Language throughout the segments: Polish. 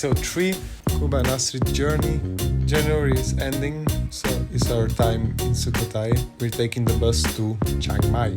episode 3, Kuba Nasrid journey. January is ending, so it's our time in Sukhothai. We're taking the bus to Chiang Mai.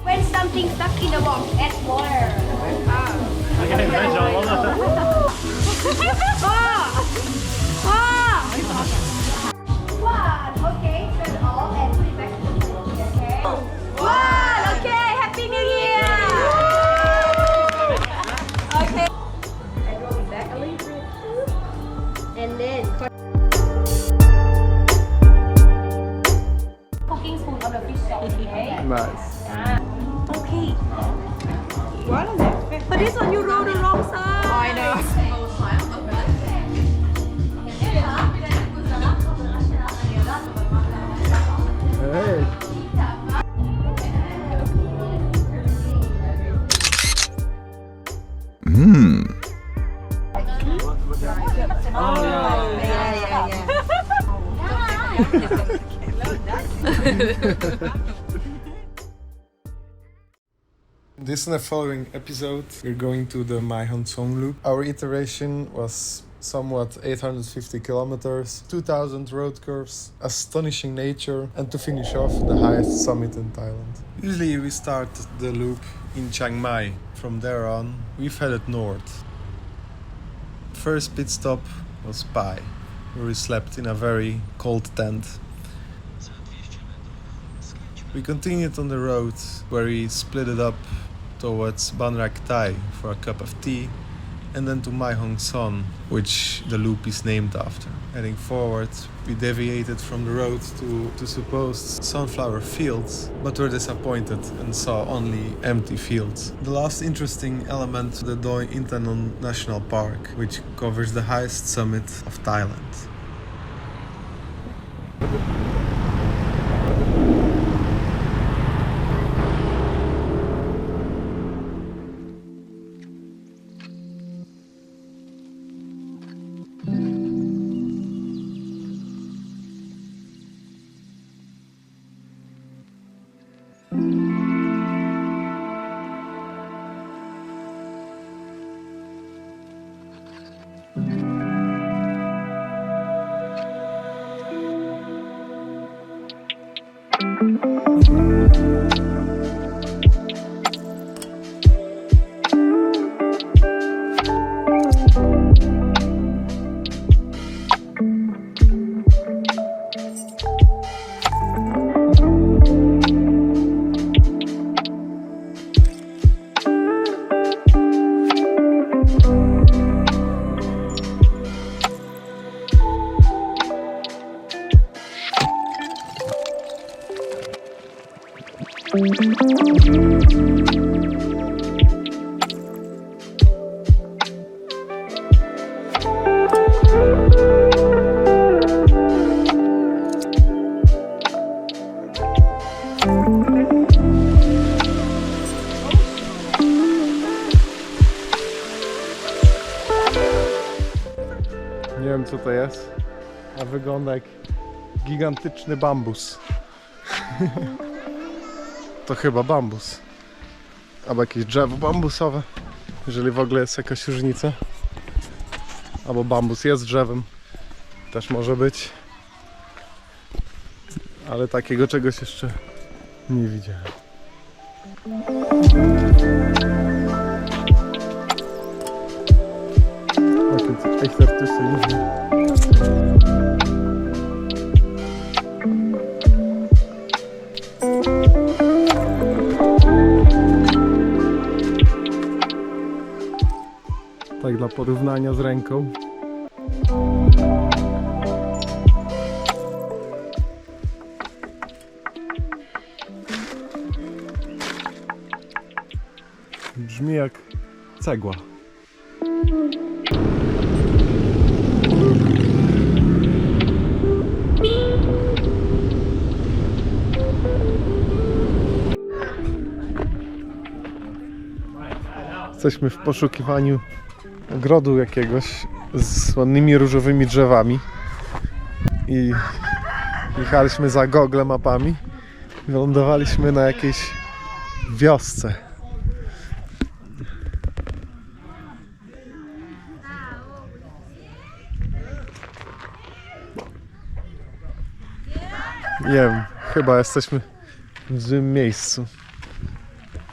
When something stuck in the wall, add water. One, okay, turn off and put it back to the wall, okay? One, okay, Happy New Year! Okay. And roll it back a little bit. And then cooking spoon of the fish sauce, okay? Nice. Okay. But this one you roll the wrong side. Oh, I know. Hey. This and the following episode, we're going to the Mae Hon Son Loop. Our iteration was somewhat 850 kilometers, 2000 road curves, astonishing nature, and to finish off, the highest summit in Thailand. Usually we start the loop in Chiang Mai. From there on, we've headed north. First pit stop was Pai, where we slept in a very cold tent. We continued on the road, where we split it up towards Ban Rak Thai for a cup of tea, and then to Mae Hon Son, which the loop is named after. Heading forward, we deviated from the road to supposed sunflower fields, but were disappointed and saw only empty fields. The last interesting element, the Doi Inthanon National Park, which covers the highest summit of Thailand. Nie wiem co to jest, a wygląda jak gigantyczny bambus. To chyba bambus. Albo jakieś drzewo bambusowe, jeżeli w ogóle jest jakaś różnica. Albo bambus jest drzewem, też może być. Ale takiego czegoś jeszcze nie widziałem. Echt ertussen. Tak dla porównania z ręką. Brzmi jak cegła. Jesteśmy w poszukiwaniu ogrodu jakiegoś z ładnymi różowymi drzewami i jechaliśmy za Google mapami i wylądowaliśmy na jakiejś wiosce. Nie wiem, chyba jesteśmy w złym miejscu.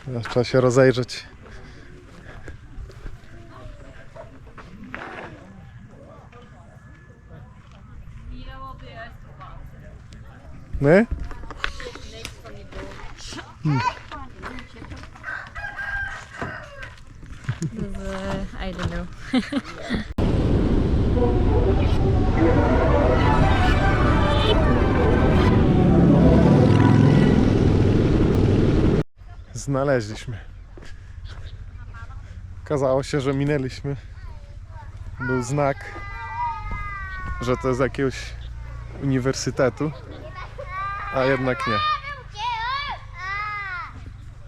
Teraz trzeba się rozejrzeć. Ne? I don't know. Znaleźliśmy. Okazało się, że minęliśmy. Był znak, że to jest jakiegoś uniwersytetu, a jednak nie.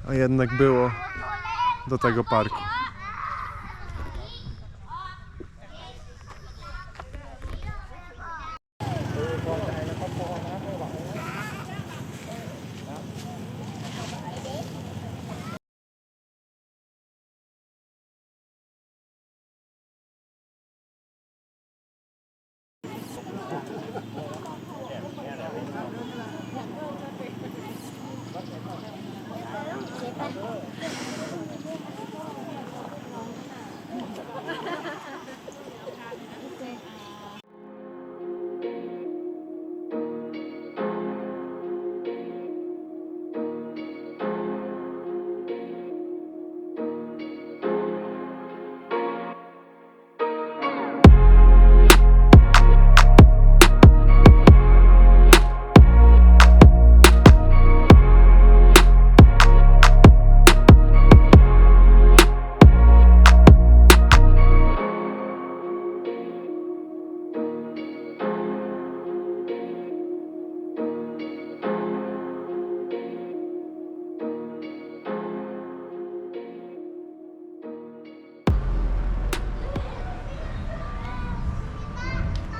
A jednak było do tego parku.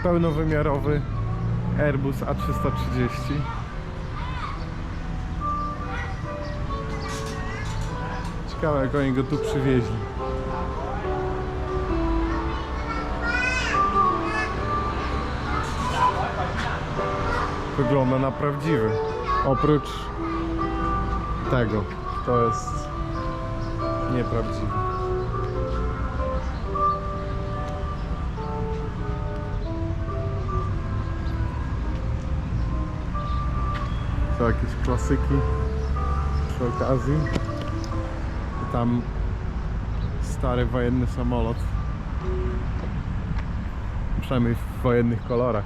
Pełnowymiarowy Airbus A330. Ciekawe jak oni go tu przywieźli. Wygląda na prawdziwy. Oprócz tego, to jest nieprawdziwy. To jakieś klasyki przy okazji. I tam stary wojenny samolot. Przynajmniej w wojennych kolorach.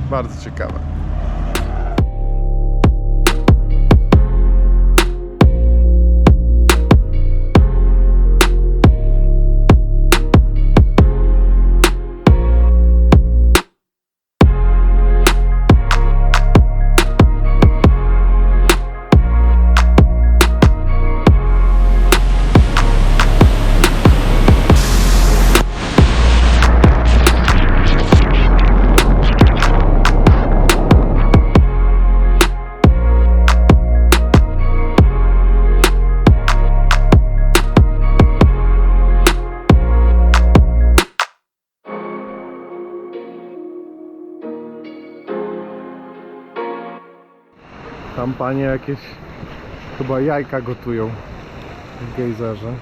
Bardzo ciekawe. Tam panie jakieś chyba jajka gotują w gejzerze.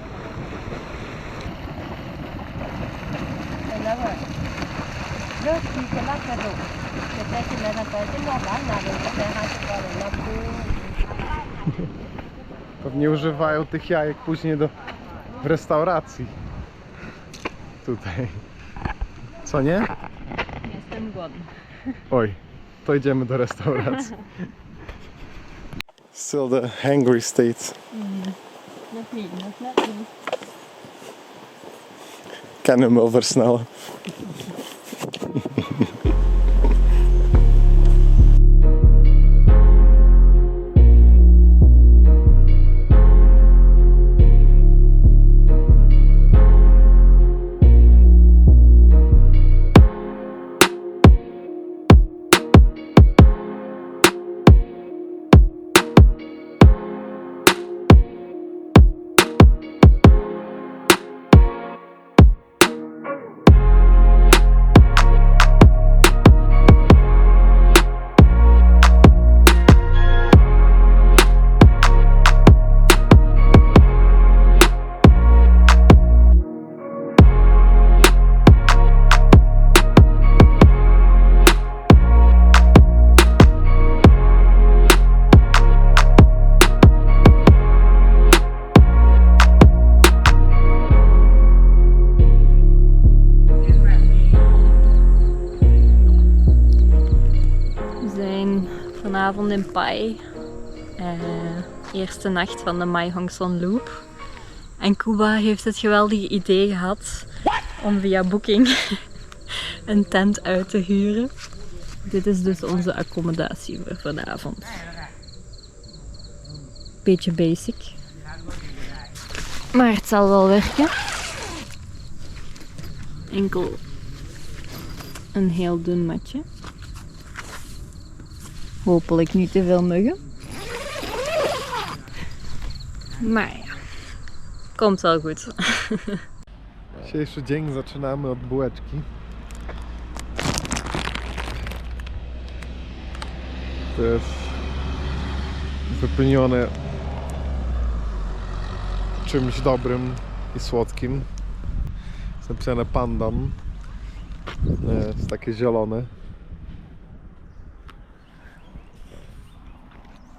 Pewnie używają tych jajek później w restauracji. Tutaj. Co nie? Jestem głodny. Oj, to idziemy do restauracji. Still the hangry state. Nog niet. Ken hem wel versnellen. Vanavond in Pai. Eerste nacht van de Mae Hong Son Loop. En Kuba heeft het geweldige idee gehad om via Booking een tent uit te huren. Dit is dus onze accommodatie voor vanavond. Beetje basic. Maar het zal wel werken. Enkel een heel dun matje. Hopelijk niet te veel muggen. Maar ja, komt wel goed. Dzisiejszy dzień zaczynamy od bułeczki. To jest wypełnione czymś dobrym i słodkim. Jest napisane pandan. Jest takie zielone.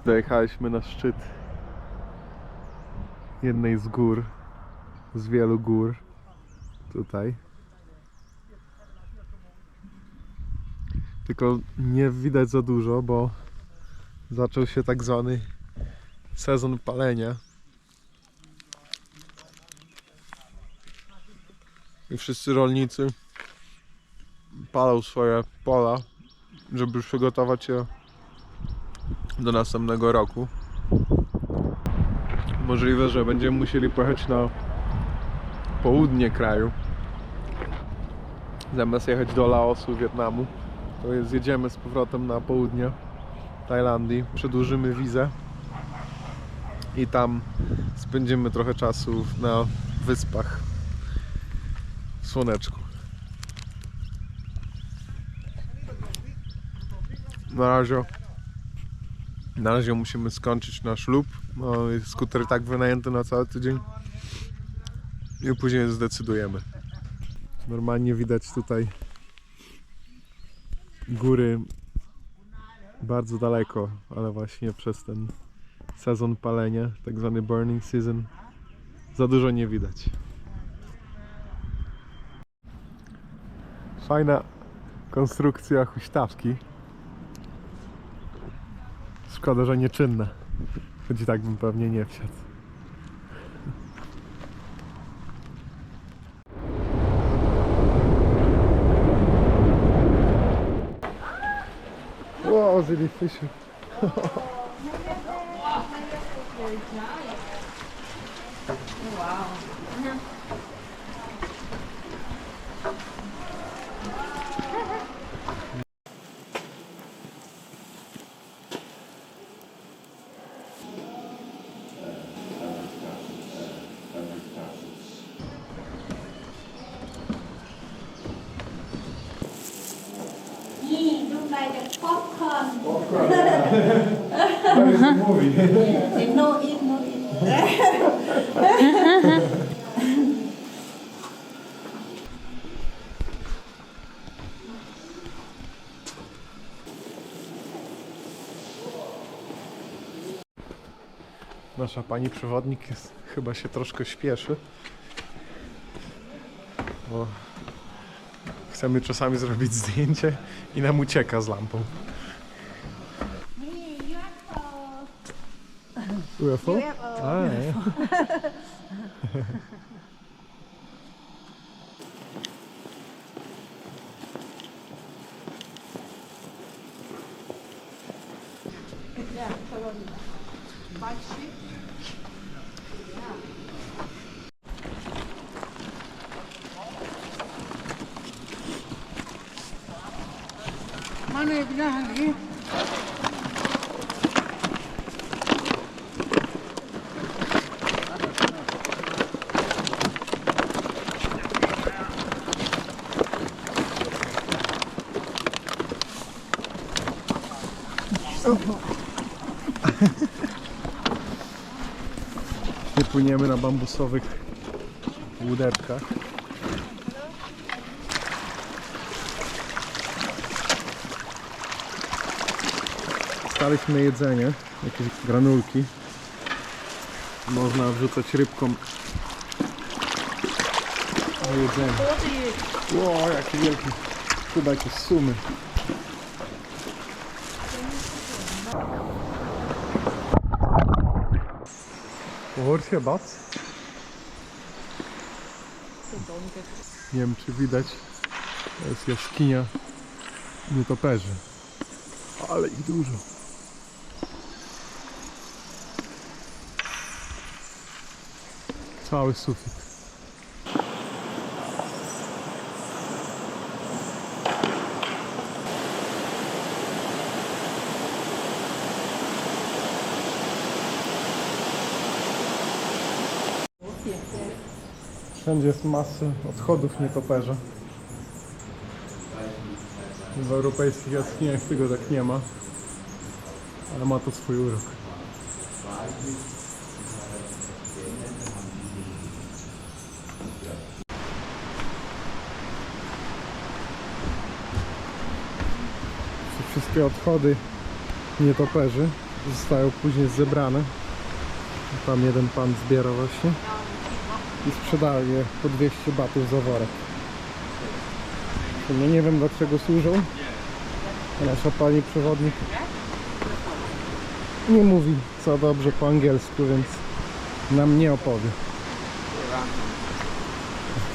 Dojechaliśmy na szczyt jednej z gór, z wielu gór tutaj. Tylko nie widać za dużo, bo zaczął się tak zwany sezon palenia. I wszyscy rolnicy palą swoje pola, żeby przygotować je do następnego roku. Możliwe, że będziemy musieli pojechać na południe kraju. Zamiast jechać do Laosu, Wietnamu, to zjedziemy z powrotem na południe Tajlandii, przedłużymy wizę i tam spędzimy trochę czasu na wyspach w słoneczku. Na razie musimy skończyć nasz loop. No, jest skuter tak wynajęty na cały tydzień i później zdecydujemy. Normalnie widać tutaj góry bardzo daleko, ale właśnie przez ten sezon palenia, tak zwany burning season, za dużo nie widać. Fajna konstrukcja huśtawki Szkoda, że nieczynne. Choć i tak bym pewnie nie wsiadł. Wow, really fishing. Nhìn lúc này là popcorn. They no eat, no eat. Nasza pani przewodnik jest, chyba się troszkę śpieszy, bo chcemy czasami zrobić zdjęcie i nam ucieka z lampą. UFO? A, nie. Mana pindah lagi? Nie płyniemy na bambusowych łódeczkach. Staliśmy jedzenie, jakieś granulki. Można wrzucać rybkom na jedzenie. Ło, jaki wielki, chyba jakieś sumy. Hoor je dat? Nie wiem, czy widać. To jest jaskinia nietoperzy. Ale ich dużo. Cały sufit. Wszędzie jest masy odchodów nietoperza. W europejskich jaskiniach tego tak nie ma, ale ma to swój urok. Wszystkie odchody nietoperzy zostają później zebrane. Tam jeden pan zbiera właśnie i sprzedaje je po 200 batów za worek. Ja nie wiem, do czego służą. Nasza pani przewodnik nie mówi za dobrze po angielsku, więc nam nie opowie.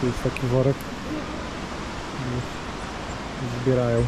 Tu jest taki worek. Zbierają.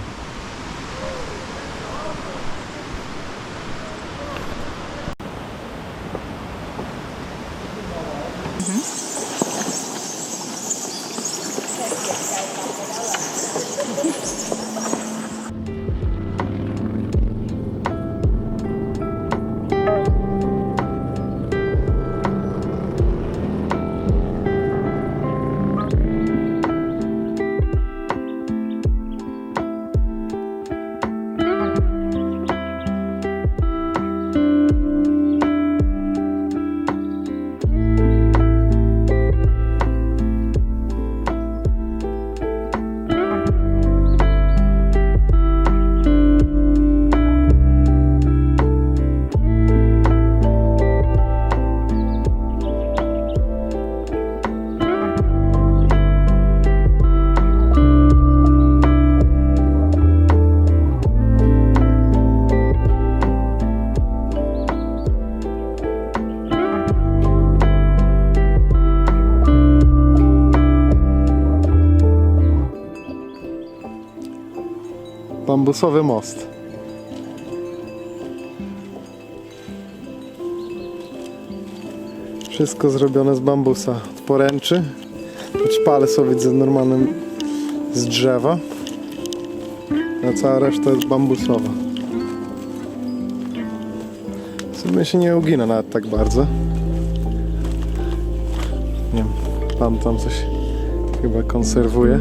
Bambusowy most. Wszystko zrobione z bambusa. Od poręczy. Ćpale są widzę normalnym z drzewa. A cała reszta jest bambusowa. W sumie się nie ugina nawet tak bardzo. Nie wiem, pan tam coś chyba konserwuje.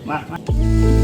Ma.